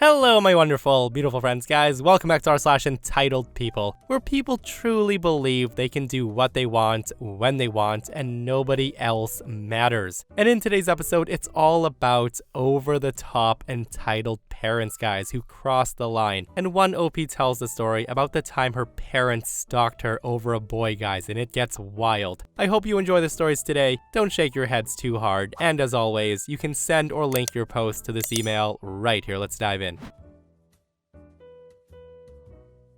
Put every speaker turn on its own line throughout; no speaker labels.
Hello, my wonderful, beautiful friends, guys. Welcome back to r/EntitledPeople, where people truly believe they can do what they want, when they want, and nobody else matters. And in today's episode, it's all about over-the-top entitled parents, guys, who crossed the line. And one OP tells the story about the time her parents stalked her over a boy, guys, and it gets wild. I hope you enjoy the stories today. Don't shake your heads too hard. And as always, you can send or link your post to this email right here. Let's dive in.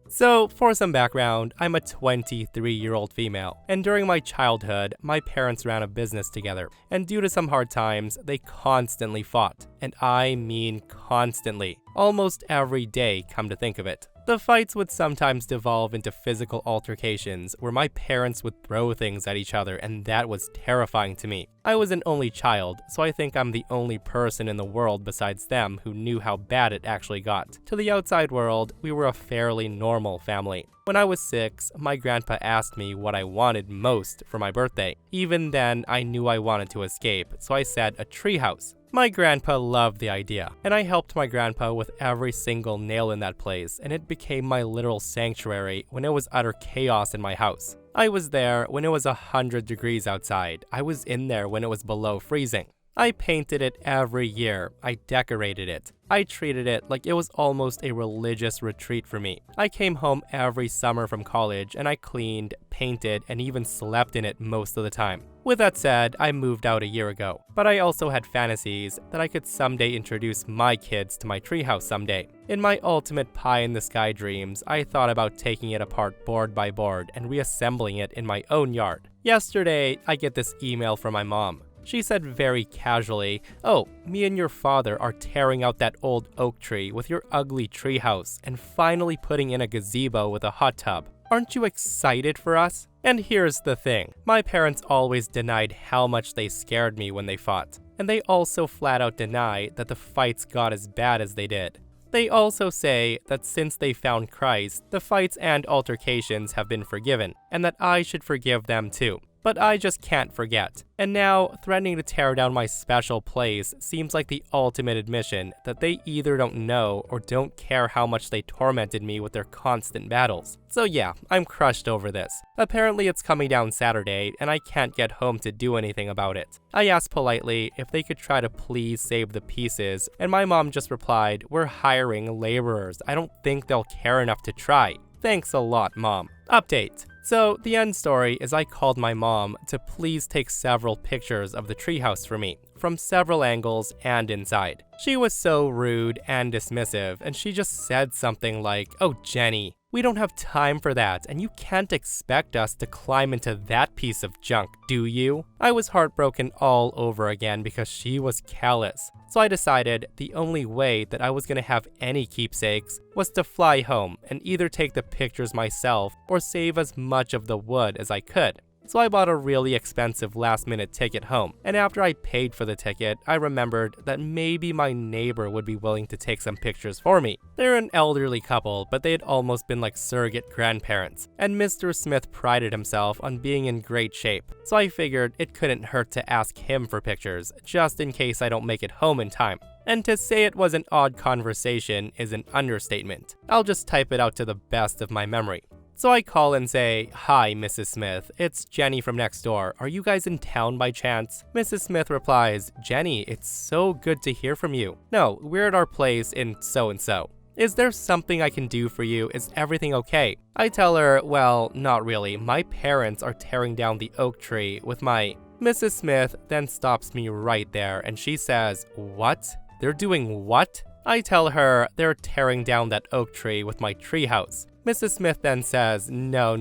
So, for some background, I'm a 23-year-old female, and during my childhood, my parents ran a business together, and due to some hard times, they constantly fought. And I mean constantly. Almost every day, come to think of it. The fights would sometimes devolve into physical altercations where my parents would throw things at each other, and that was terrifying to me. I was an only child, so I think I'm the only person in the world besides them who knew how bad it actually got. To the outside world, we were a fairly normal family. When I was 6, my grandpa asked me what I wanted most for my birthday. Even then, I knew I wanted to escape, so I said a treehouse. My grandpa loved the idea, and I helped my grandpa with every single nail in that place, and it became my literal sanctuary when it was utter chaos in my house. I was there when it was 100 degrees outside. I was in there when it was below freezing. I painted it every year. I decorated it. I treated it like it was almost a religious retreat for me. I came home every summer from college and I cleaned, painted, and even slept in it most of the time. With that said, I moved out a year ago, but I also had fantasies that I could someday introduce my kids to my treehouse someday. In my ultimate pie-in-the-sky dreams, I thought about taking it apart board by board and reassembling it in my own yard. Yesterday, I get this email from my mom. She said very casually, "Oh, me and your father are tearing out that old oak tree with your ugly treehouse and finally putting in a gazebo with a hot tub. Aren't you excited for us?" And here's the thing. My parents always denied how much they scared me when they fought. And they also flat out deny that the fights got as bad as they did. They also say that since they found Christ, the fights and altercations have been forgiven, and that I should forgive them too. But I just can't forget. And now, threatening to tear down my special place seems like the ultimate admission that they either don't know or don't care how much they tormented me with their constant battles. So yeah, I'm crushed over this. Apparently it's coming down Saturday, and I can't get home to do anything about it. I asked politely if they could try to please save the pieces, and my mom just replied, "We're hiring laborers. I don't think they'll care enough to try. Thanks a lot, Mom." Update. So, the end story is I called my mom to please take several pictures of the treehouse for me, from several angles and inside. She was so rude and dismissive, and she just said something like, "Oh, Jenny, we don't have time for that, and you can't expect us to climb into that piece of junk, do you?" I was heartbroken all over again because she was callous. So I decided the only way that I was going to have any keepsakes was to fly home and either take the pictures myself or save as much of the wood as I could. So I bought a really expensive last-minute ticket home, and after I paid for the ticket, I remembered that maybe my neighbor would be willing to take some pictures for me. They're an elderly couple, but they had almost been like surrogate grandparents, and Mr. Smith prided himself on being in great shape, so I figured it couldn't hurt to ask him for pictures, just in case I don't make it home in time. And to say it was an odd conversation is an understatement. I'll just type it out to the best of my memory. So I call and say, "Hi, Mrs. Smith, it's Jenny from next door. Are you guys in town by chance?" Mrs. Smith replies, "Jenny, it's so good to hear from you. No, we're at our place in so-and-so. Is there something I can do for you? Is everything okay?" I tell her, "Well, not really. My parents are tearing down the oak tree with my..." Mrs. Smith then stops me right there and she says, "What? They're doing what?" I tell her they're tearing down that oak tree with my treehouse. Mrs. Smith then says, No,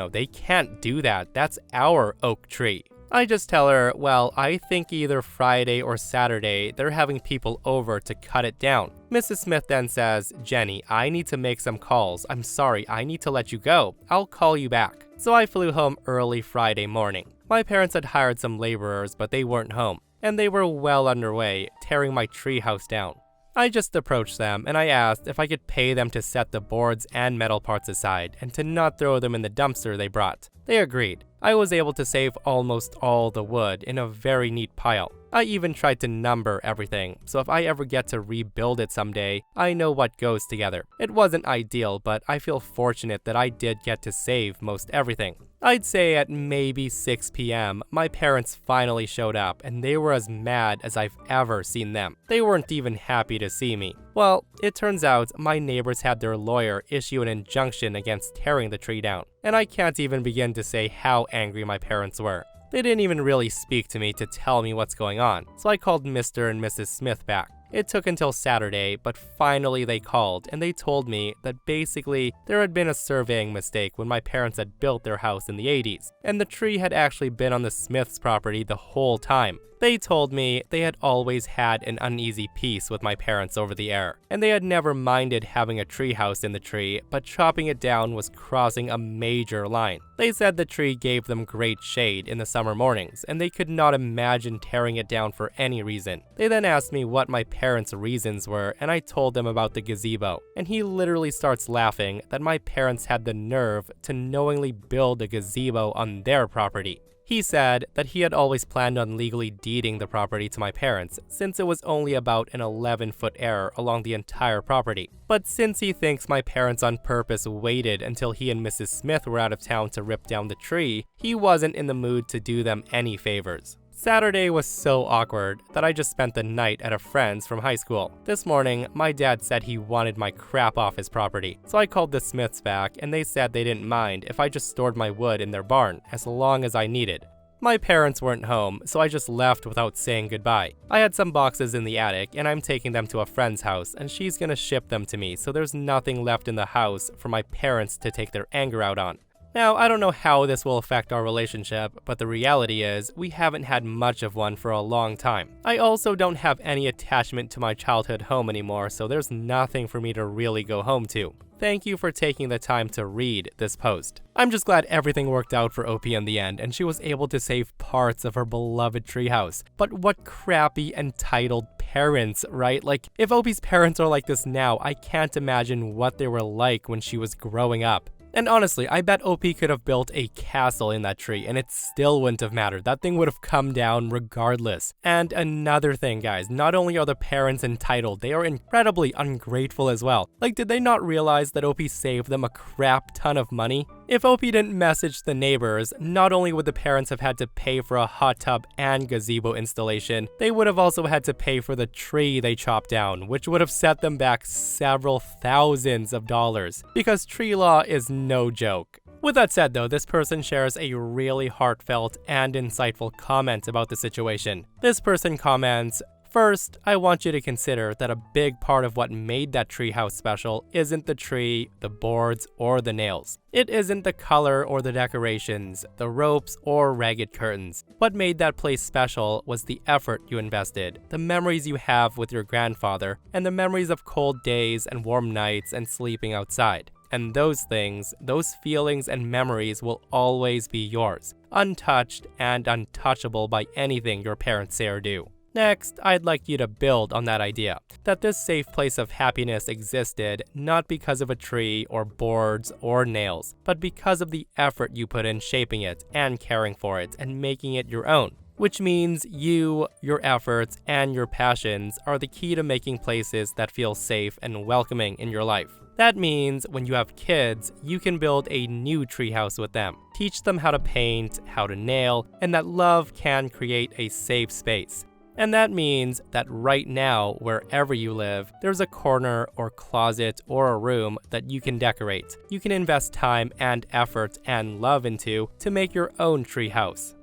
they can't do that. That's our oak tree." I just tell her, "Well, I think either Friday or Saturday they're having people over to cut it down." Mrs. Smith then says, "Jenny, I need to make some calls. I'm sorry, I need to let you go. I'll call you back." So I flew home early Friday morning. My parents had hired some laborers, but they weren't home, and they were well underway, tearing my treehouse down. I just approached them and I asked if I could pay them to set the boards and metal parts aside and to not throw them in the dumpster they brought. They agreed. I was able to save almost all the wood in a very neat pile. I even tried to number everything, so if I ever get to rebuild it someday, I know what goes together. It wasn't ideal, but I feel fortunate that I did get to save most everything. I'd say at maybe 6 p.m., my parents finally showed up, and they were as mad as I've ever seen them. They weren't even happy to see me. Well, it turns out my neighbors had their lawyer issue an injunction against tearing the tree down, and I can't even begin to say how angry my parents were. They didn't even really speak to me to tell me what's going on, so I called Mr. and Mrs. Smith back. It took until Saturday, but finally they called, and they told me that basically there had been a surveying mistake when my parents had built their house in the 80s, and the tree had actually been on the Smiths' property the whole time. They told me they had always had an uneasy peace with my parents over the air, and they had never minded having a treehouse in the tree, but chopping it down was crossing a major line. They said the tree gave them great shade in the summer mornings, and they could not imagine tearing it down for any reason. They then asked me what my parents' reasons were, and I told them about the gazebo, and he literally starts laughing that my parents had the nerve to knowingly build a gazebo on their property. He said that he had always planned on legally deeding the property to my parents, since it was only about an 11-foot error along the entire property. But since he thinks my parents on purpose waited until he and Mrs. Smith were out of town to rip down the tree, he wasn't in the mood to do them any favors. Saturday was so awkward that I just spent the night at a friend's from high school. This morning, my dad said he wanted my crap off his property, so I called the Smiths back and they said they didn't mind if I just stored my wood in their barn as long as I needed. My parents weren't home, so I just left without saying goodbye. I had some boxes in the attic and I'm taking them to a friend's house and she's gonna ship them to me, so there's nothing left in the house for my parents to take their anger out on. Now, I don't know how this will affect our relationship, but the reality is, we haven't had much of one for a long time. I also don't have any attachment to my childhood home anymore, so there's nothing for me to really go home to. Thank you for taking the time to read this post. I'm just glad everything worked out for OP in the end, and she was able to save parts of her beloved treehouse. But what crappy, entitled parents, right? Like, if OP's parents are like this now, I can't imagine what they were like when she was growing up. And honestly, I bet OP could have built a castle in that tree and it still wouldn't have mattered. That thing would have come down regardless. And another thing, guys, not only are the parents entitled, they are incredibly ungrateful as well. Like, did they not realize that OP saved them a crap ton of money? If OP didn't message the neighbors, not only would the parents have had to pay for a hot tub and gazebo installation, they would have also had to pay for the tree they chopped down, which would have set them back several thousands of dollars, because tree law is no joke. With that said though, this person shares a really heartfelt and insightful comment about the situation. This person comments, "First, I want you to consider that a big part of what made that treehouse special isn't the tree, the boards, or the nails. It isn't the color or the decorations, the ropes, or ragged curtains. What made that place special was the effort you invested, the memories you have with your grandfather, and the memories of cold days and warm nights and sleeping outside. And those things, those feelings and memories will always be yours, untouched and untouchable by anything your parents say or do." Next, I'd like you to build on that idea, that this safe place of happiness existed not because of a tree or boards or nails, but because of the effort you put in shaping it and caring for it and making it your own. Which means you, your efforts, and your passions are the key to making places that feel safe and welcoming in your life. That means when you have kids, you can build a new treehouse with them. Teach them how to paint, how to nail, and that love can create a safe space. And that means that right now, wherever you live, there's a corner or closet or a room that you can decorate. You can invest time and effort and love into to make your own treehouse.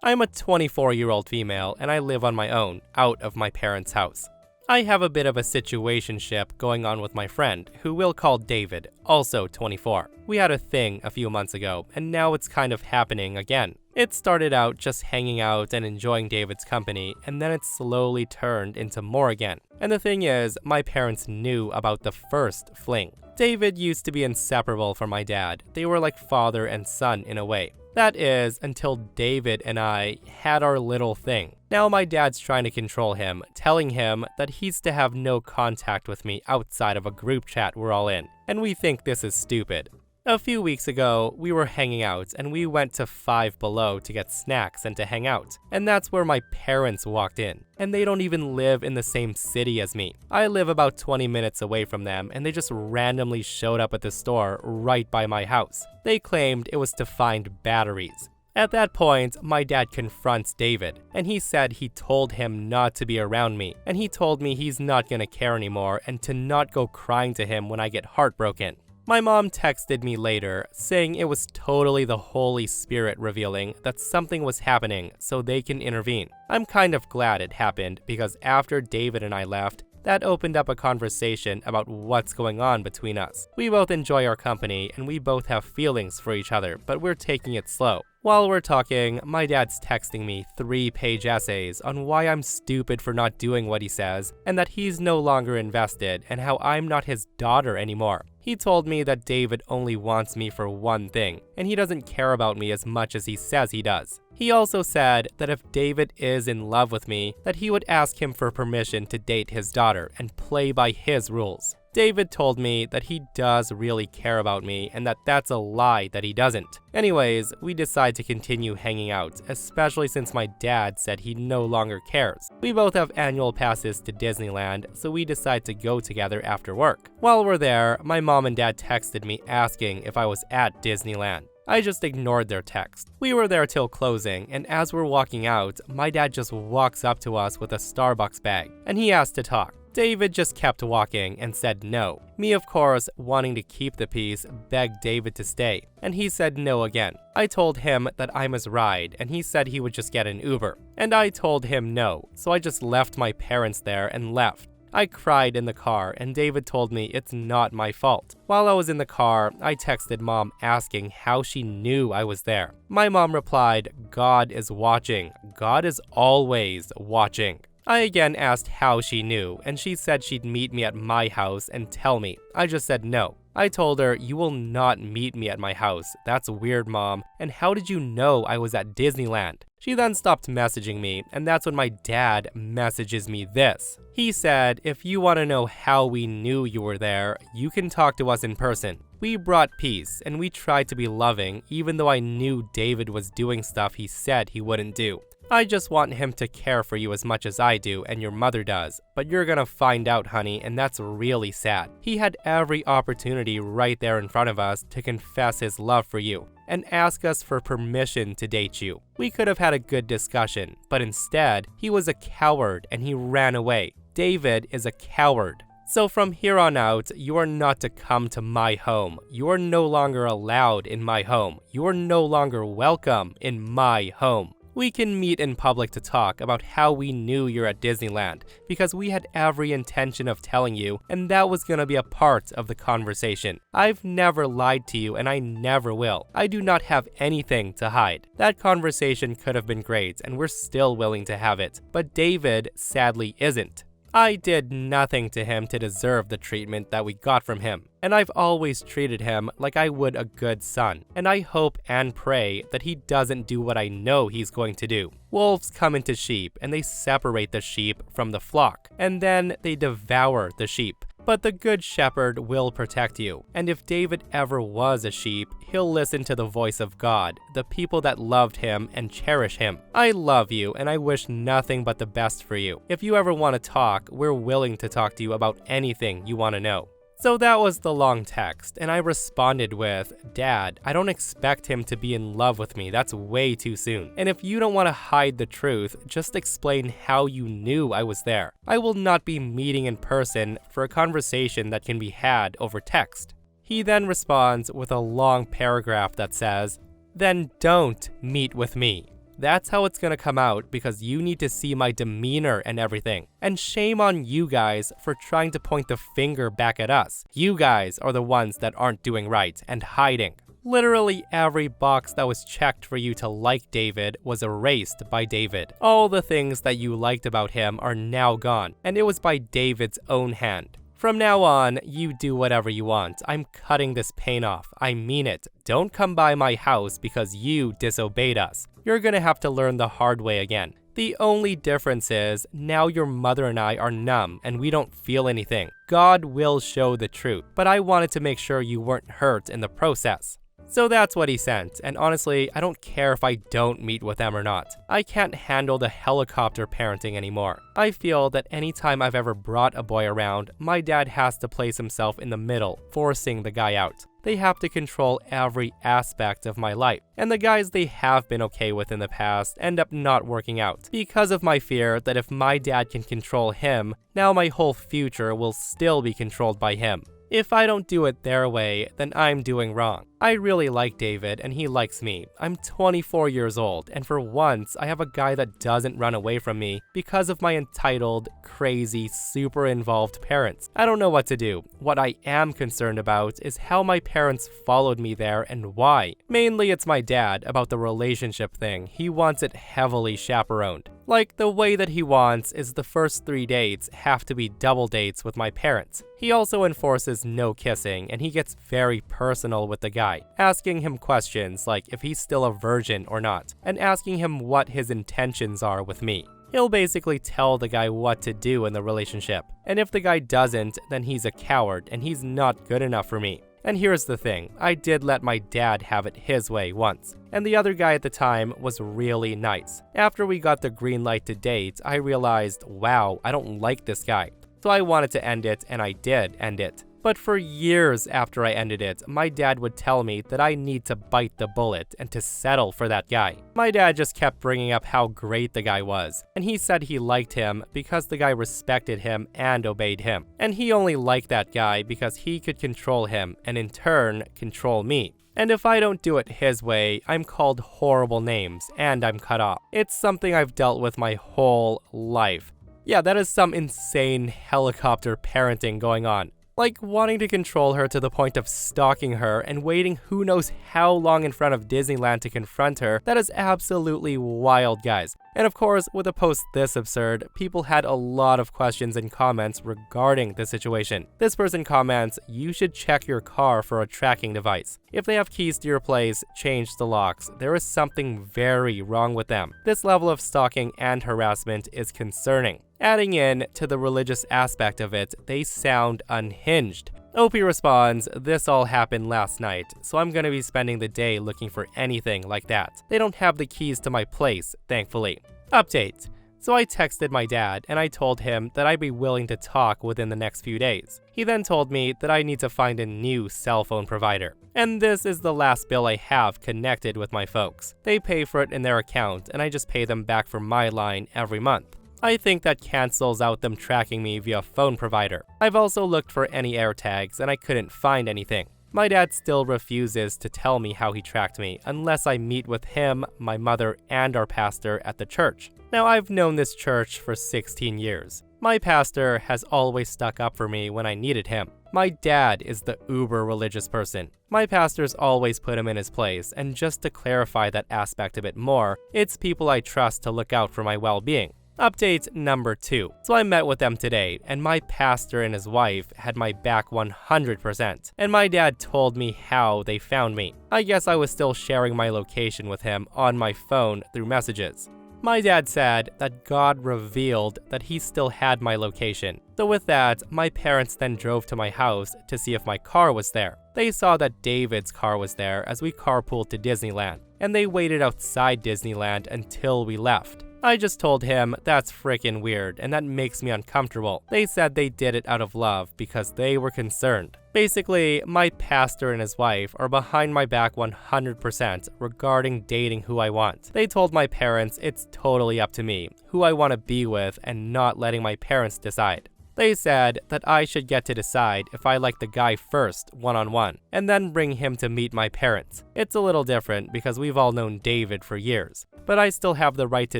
I'm a 24-year-old female and I live on my own, out of my parents' house. I have a bit of a situationship going on with my friend, who we'll call David, also 24. We had a thing a few months ago, and now it's kind of happening again. It started out just hanging out and enjoying David's company, and then it slowly turned into more again. And the thing is, my parents knew about the first fling. David used to be inseparable from my dad. They were like father and son in a way. That is, until David and I had our little thing. Now my dad's trying to control him, telling him that he's to have no contact with me outside of a group chat we're all in. And we think this is stupid. A few weeks ago, we were hanging out and we went to Five Below to get snacks and to hang out. And that's where my parents walked in. And they don't even live in the same city as me. I live about 20 minutes away from them and they just randomly showed up at the store right by my house. They claimed it was to find batteries. At that point, my dad confronts David, and he said he told him not to be around me, and he told me he's not gonna care anymore and to not go crying to him when I get heartbroken. My mom texted me later, saying it was totally the Holy Spirit revealing that something was happening so they can intervene. I'm kind of glad it happened because after David and I left, that opened up a conversation about what's going on between us. We both enjoy our company and we both have feelings for each other, but we're taking it slow. While we're talking, my dad's texting me 3-page essays on why I'm stupid for not doing what he says, and that he's no longer invested, and how I'm not his daughter anymore. He told me that David only wants me for one thing, and he doesn't care about me as much as he says he does. He also said that if David is in love with me, that he would ask him for permission to date his daughter and play by his rules. David told me that he does really care about me and that that's a lie that he doesn't. Anyways, we decide to continue hanging out, especially since my dad said he no longer cares. We both have annual passes to Disneyland, so we decide to go together after work. While we're there, my mom and dad texted me asking if I was at Disneyland. I just ignored their text. We were there till closing, and as we're walking out, my dad just walks up to us with a Starbucks bag, and he asked to talk. David just kept walking and said no. Me, of course, wanting to keep the peace, begged David to stay, and he said no again. I told him that I'm his ride, and he said he would just get an Uber. And I told him no, so I just left my parents there and left. I cried in the car, and David told me it's not my fault. While I was in the car, I texted mom asking how she knew I was there. My mom replied, "God is watching. God is always watching." I again asked how she knew, and she said she'd meet me at my house and tell me. I just said no. I told her, "You will not meet me at my house. That's weird, Mom. And how did you know I was at Disneyland?" She then stopped messaging me, and that's when my dad messages me this. He said, "If you want to know how we knew you were there, you can talk to us in person. We brought peace, and we tried to be loving, even though I knew David was doing stuff he said he wouldn't do. I just want him to care for you as much as I do and your mother does. But you're gonna find out, honey, and that's really sad. He had every opportunity right there in front of us to confess his love for you and ask us for permission to date you. We could have had a good discussion, but instead, he was a coward and he ran away. David is a coward. So from here on out, you are not to come to my home. You are no longer allowed in my home. You are no longer welcome in my home. We can meet in public to talk about how we knew you're at Disneyland, because we had every intention of telling you, and that was gonna be a part of the conversation. I've never lied to you, and I never will. I do not have anything to hide. That conversation could have been great, and we're still willing to have it, but David sadly isn't. I did nothing to him to deserve the treatment that we got from him, and I've always treated him like I would a good son, and I hope and pray that he doesn't do what I know he's going to do. Wolves come into sheep, and they separate the sheep from the flock, and then they devour the sheep. But the good shepherd will protect you, and if David ever was a sheep, he'll listen to the voice of God, the people that loved him and cherish him. I love you, and I wish nothing but the best for you. If you ever want to talk, we're willing to talk to you about anything you want to know. So that was the long text, and I responded with, "Dad, I don't expect him to be in love with me. That's way too soon. And if you don't want to hide the truth, just explain how you knew I was there. I will not be meeting in person for a conversation that can be had over text." He then responds with a long paragraph that says, "Then don't meet with me. That's how it's gonna come out because you need to see my demeanor and everything. And shame on you guys for trying to point the finger back at us. You guys are the ones that aren't doing right and hiding." Literally every box that was checked for you to like David was erased by David. All the things that you liked about him are now gone, and it was by David's own hand. From now on, you do whatever you want. I'm cutting this pain off. I mean it. Don't come by my house because you disobeyed us. You're gonna have to learn the hard way again. The only difference is, now your mother and I are numb and we don't feel anything. God will show the truth, but I wanted to make sure you weren't hurt in the process." So that's what he sent, and honestly, I don't care if I don't meet with them or not. I can't handle the helicopter parenting anymore. I feel that anytime I've ever brought a boy around, my dad has to place himself in the middle, forcing the guy out. They have to control every aspect of my life, and the guys they have been okay with in the past end up not working out, because of my fear that if my dad can control him, now my whole future will still be controlled by him. If I don't do it their way, then I'm doing wrong. I really like David, and he likes me. I'm 24 years old, and for once, I have a guy that doesn't run away from me because of my entitled, crazy, super involved parents. I don't know what to do. What I am concerned about is how my parents followed me there and why. Mainly it's my dad about the relationship thing. He wants it heavily chaperoned. Like, the way that he wants is the first 3 dates have to be double dates with my parents. He also enforces no kissing, and he gets very personal with the guy, asking him questions like if he's still a virgin or not, and asking him what his intentions are with me. He'll basically tell the guy what to do in the relationship, and if the guy doesn't, then he's a coward and he's not good enough for me. And here's the thing, I did let my dad have it his way once, and the other guy at the time was really nice. After we got the green light to date, I realized, wow, I don't like this guy. So I wanted to end it, and I did end it. But for years after I ended it, my dad would tell me that I need to bite the bullet and to settle for that guy. My dad just kept bringing up how great the guy was, and he said he liked him because the guy respected him and obeyed him. And he only liked that guy because he could control him and in turn control me. And if I don't do it his way, I'm called horrible names and I'm cut off. It's something I've dealt with my whole life. Yeah, that is some insane helicopter parenting going on. Like wanting to control her to the point of stalking her and waiting who knows how long in front of Disneyland to confront her. That is absolutely wild, guys. And of course, with a post this absurd, people had a lot of questions and comments regarding the situation. This person comments, "You should check your car for a tracking device. If they have keys to your place, change the locks. There is something very wrong with them. This level of stalking and harassment is concerning." Adding in to the religious aspect of it, they sound unhinged. OP responds, "This all happened last night, so I'm gonna be spending the day looking for anything like that. They don't have the keys to my place, thankfully." Update. So I texted my dad and I told him that I'd be willing to talk within the next few days. He then told me that I need to find a new cell phone provider. And this is the last bill I have connected with my folks. They pay for it in their account and I just pay them back for my line every month. I think that cancels out them tracking me via phone provider. I've also looked for any AirTags and I couldn't find anything. My dad still refuses to tell me how he tracked me unless I meet with him, my mother, and our pastor at the church. Now, I've known this church for 16 years. My pastor has always stuck up for me when I needed him. My dad is the uber religious person. My pastors always put him in his place, and just to clarify that aspect a bit more, it's people I trust to look out for my well-being. Update number 2. So I met with them today, and my pastor and his wife had my back 100%, and my dad told me how they found me. I guess I was still sharing my location with him on my phone through messages. My dad said that God revealed that he still had my location. So with that, my parents then drove to my house to see if my car was there. They saw that David's car was there as we carpooled to Disneyland, and they waited outside Disneyland until we left. I just told him that's frickin' weird and that makes me uncomfortable. They said they did it out of love because they were concerned. Basically, my pastor and his wife are behind my back 100% regarding dating who I want. They told my parents it's totally up to me, who I want to be with, and not letting my parents decide. They said that I should get to decide if I like the guy first, one-on-one, and then bring him to meet my parents. It's a little different because we've all known David for years, but I still have the right to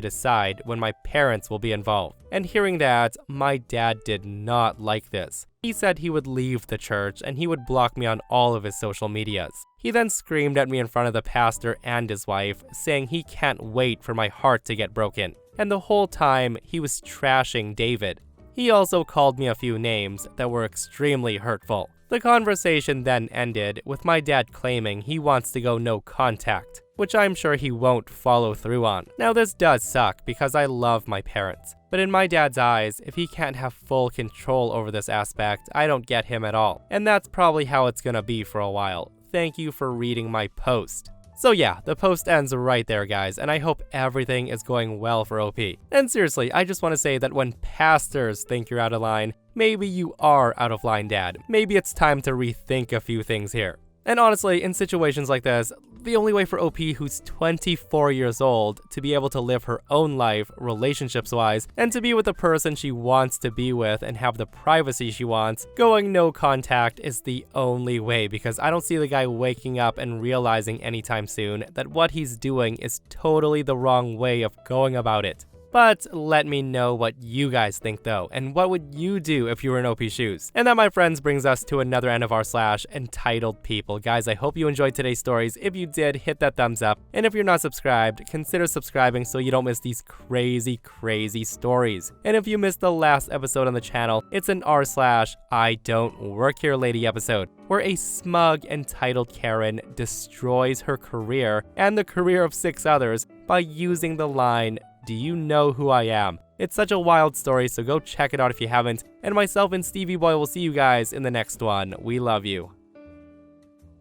decide when my parents will be involved. And hearing that, my dad did not like this. He said he would leave the church and he would block me on all of his social medias. He then screamed at me in front of the pastor and his wife, saying he can't wait for my heart to get broken. And the whole time, he was trashing David. He also called me a few names that were extremely hurtful. The conversation then ended with my dad claiming he wants to go no contact. which I'm sure he won't follow through on. Now this does suck because I love my parents, but in my dad's eyes, if he can't have full control over this aspect, I don't get him at all. And that's probably how it's gonna be for a while. Thank you for reading my post. So yeah, the post ends right there, guys, and I hope everything is going well for OP. And seriously, I just want to say that when pastors think you're out of line, maybe you are out of line, Dad. Maybe it's time to rethink a few things here. And honestly, in situations like this, the only way for OP, who's 24 years old, to be able to live her own life, relationships-wise, and to be with the person she wants to be with and have the privacy she wants, going no contact is the only way, because I don't see the guy waking up and realizing anytime soon that what he's doing is totally the wrong way of going about it. But let me know what you guys think though, and what would you do if you were in OP's shoes? And that, my friends, brings us to another end of our /entitled people. Guys, I hope you enjoyed today's stories. If you did, hit that thumbs up. And if you're not subscribed, consider subscribing so you don't miss these crazy stories. And if you missed the last episode on the channel, it's an r/I don't work here lady episode, where a smug, entitled Karen destroys her career and the career of 6 others by using the line, "Do you know who I am?" It's such a wild story, so go check it out if you haven't. And myself and Stevie Boy will see you guys in the next one. We love you.